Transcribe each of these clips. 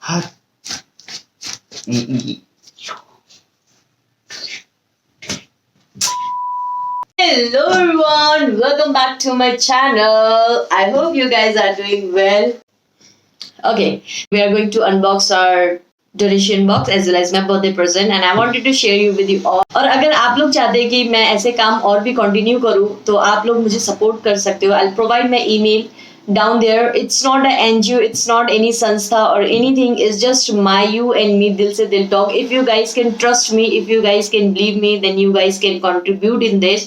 Hello everyone, welcome back to my channel. I hope you guys are doing well. Okay, we are going to unbox our donation box as well as my birthday present and I wanted to share you with you all. और अगर आप लोग चाहते हैं कि मैं ऐसे काम और भी कंटिन्यू करूं तो आप लोग मुझे सपोर्ट कर सकते हो. I'll provide my email down there. It's not an NGO, it's not any संस्था or anything. It's just my you and me दिल से दिल talk. If you guys can trust me, if you guys can believe me, then you guys can contribute in this.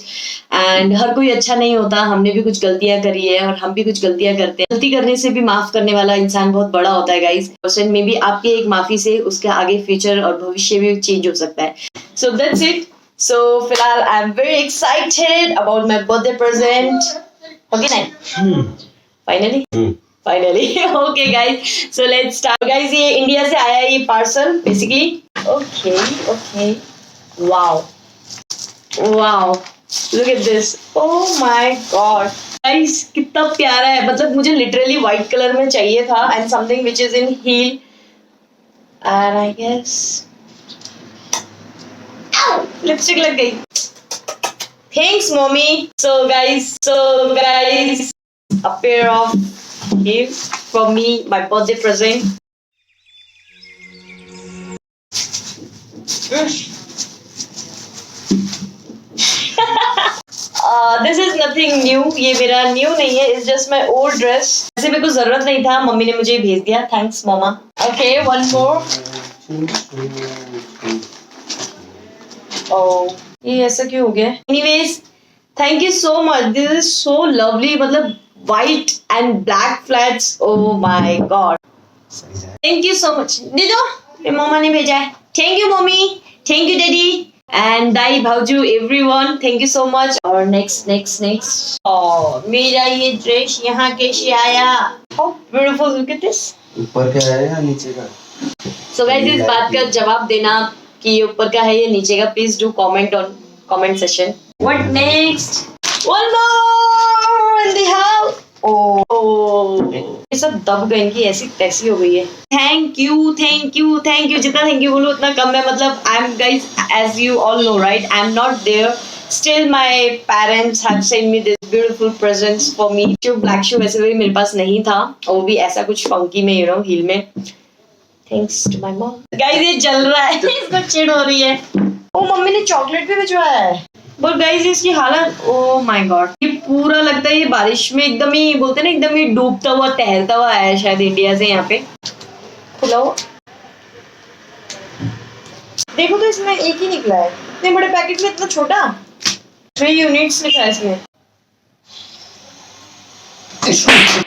And हर कोई अच्छा नहीं होता, हमने भी कुछ गलतियां करी है और हम भी कुछ गलतियां करते हैं. गलती करने से भी माफ करने वाला इंसान बहुत बड़ा होता है गाइस. पर्सन में भी आपकी एक माफी से उसके आगे फ्यूचर और भविष्य भी चेंज हो सकता है. So that's it. So फिलहाल I am very excited about my birthday present. Okay ना? Finally. Okay guys, so let's start. Guys, ये इंडिया से आया है ये parcel basically. Okay. Wow. Look at this. Oh my god. Guys, कितना प्यारा है. मतलब मुझे लिटरली व्हाइट कलर में चाहिए था and something which is in heel. And I guess lipstick लग गई. Thanks mommy. So guys, a pair of heels for me, my birthday present. This is nothing new. ये मेरा new नहीं है. It's just my old dress. ऐसे मेरे को जरूरत नहीं था. मम्मी ने मुझे भेज दिया. Thanks mama. Okay, one more. Oh, ये ऐसा क्यों हो गया? Anyways, thank you so much. This is so lovely. मतलब white and black flats. Oh my god. Thank you so much. दे दो. मेरी मम्मा ने भेजा है. Thank you mommy. Thank you daddy. And Dai भाऊजू everyone. Thank you so much. और next. Oh, मेरा ये dress यहाँ कैसे आया? How beautiful. Look at this. ऊपर का है या नीचे का? So guys, इस बात का जवाब देना कि ये ऊपर का है या नीचे का. Please do comment on comment section. What next? One more in the house. Oh, ये सब दब गए. इनकी ऐसी तैसी हो गई है. Thank you. जितना thank you बोलूँ उतना कम है. मतलब I'm guys, as you all know right, I'm not there. Still my parents have sent me this beautiful presents for me. जो black shoe वैसे भी मेरे पास नहीं था और वो भी ऐसा कुछ funky में you know heel में. Thanks to my mom. Guys ये जल रहा है. इसको चिढ़ हो रही है. ओ मम्मी ने चॉकलेट भी भिजवाया है. बट गाइस इसकी हालत ओ माय गॉड. ये पूरा लगता है ये बारिश में एकदम ही बोलते हैं ना एकदम ही डूबता हुआ टहलता हुआ आया शायद इंडिया से यहाँ पे. खुला हुआ. देखो तो इसमें एक ही निकला है. इतने बड़े पैकेट में इतना छोटा. 3 यूनिट्स लिखा है इसमें.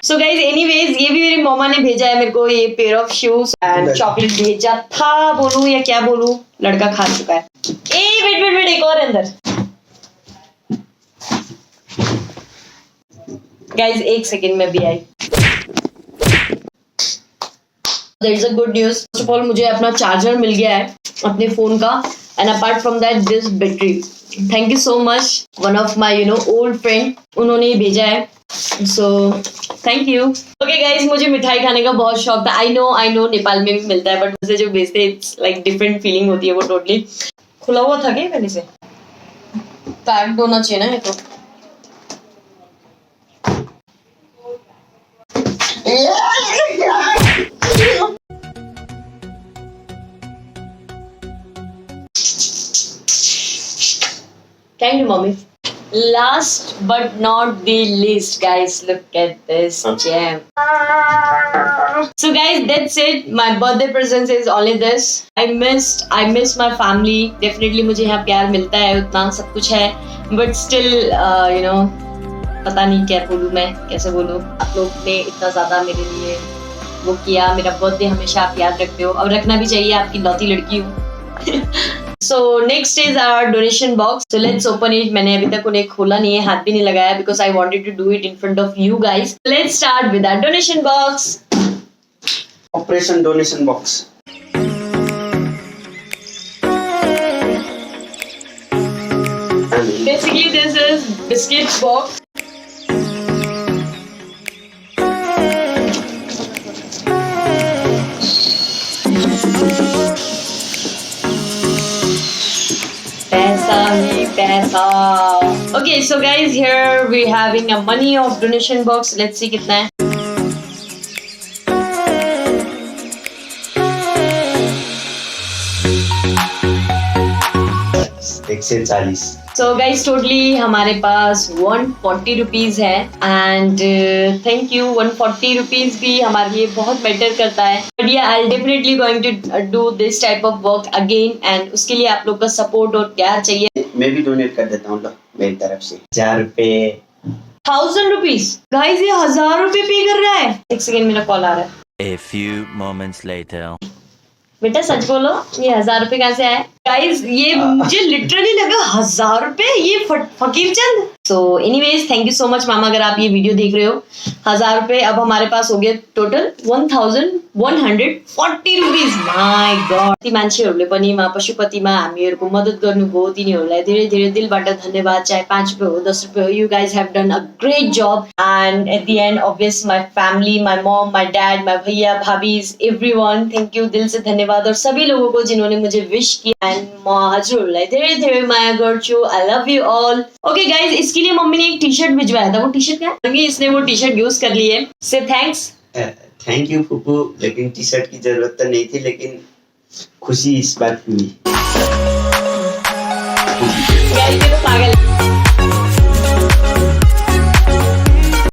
So guys, anyways, ये भी मेरी मम्मा ने भेजा है मेरे को ये pair of shoes and chocolate भेजा था बोलूं या क्या बोलूं. लड़का खा चुका है. वेट एक और अंदर. गाइज 1 सेकेंड में भी आई. There is a good news. First of all, मुझे अपना चार्जर मिल गया है अपने फोन का and apart from that this battery. Thank you so much. One of my old friend उन्होंने ये भेजा है. So thank you. Okay guys, मुझे मिठाई खाने का बहुत शौक था. I know नेपाल में भी मिलता है बट मुझे जो भेजते हैं it's like different feeling होती है वो totally. खुला हुआ था क्या पहले से? पैक्ड होना चाहिए ना ये तो. Thank you, mommy. Last but not the least, guys, look at this gem. So, guys, that's it. My birthday present is only this. I miss my family. Definitely, मुझे यहाँ प्यार मिलता है उतना सब कुछ है. But still, पता नहीं क्या बोलूँ मैं कैसे बोलूँ. आप लोग ने इतना ज़्यादा मेरे लिए वो किया. मेरा बर्थडे हमेशा आप याद रखते हो और रखना भी चाहिए. आपकी लौती लड़की हूँ. So next is our donation box. So let's open it. मैंने अभी तक उन्हें खोला नहीं है, हाथ भी नहीं लगाया because I wanted to do it in front of you guys. Let's start with our donation box. Operation donation box. Basically this is biscuits box. Okay, so guys, here we're having a money of donation box. Let's see कितना है. 140. So guys, totally हमारे पास 140 rupees है and thank you. 140 rupees भी हमारे लिए बहुत matter करता है. But yeah I definitely going to do this type of work again and उसके लिए आप लोग का सपोर्ट और प्यार चाहिए. मैं भी डोनेट कर देता हूँ मेरी तरफ से 1000 रुपए. 1000 रुपीज गाइज, ये 1000 रुपए पे कर रहा है. एक सेकेंड, मेरा कॉल आ रहा है. A few moments later. बेटा सच बोलो, ये 1000 रुपए कहाँ से आए? गाइज ये मुझे लिटरली लगा 1000 रुपए, ये Fakir Chand. So anyways, thank you so much मामा, अगर आप ये वीडियो देख रहे हो. 1000 रुपए अब हमारे पास हो गए टोटल 1140 रुपीज. माई गॉड. ती मान्छेहरूले पनि पशुपतिमा हामीहरूको मद्दत गर्नुभयो, तिनीहरूलाई धेरै धेरै दिलबाट धन्यवाद. चाहे 5 रुपये हो 10 रुपये हो, you guys have done a great job. And at the end obvious my family, my mom, my dad, my भैया भाभीज, एवरीवन, थैंक यू दिल से धन्यवाद. और सभी लोगों को जिन्होंने मुझे विश किया एंड म हजुरहरूलाई धेरै धेरै माया गर्छु. I love you all. Okay guys, इसके लिए मम्मी ने एक टी शर्ट भिजवाया था. वो टी शर्ट क्या है? इसने वो टी शर्ट यूज कर ली है. से थैंक्स. थैंक यू फूफू, लेकिन टी शर्ट की जरूरत तो नहीं थी, लेकिन खुशी इस बात की हुई. गाइस ये तो पागल है.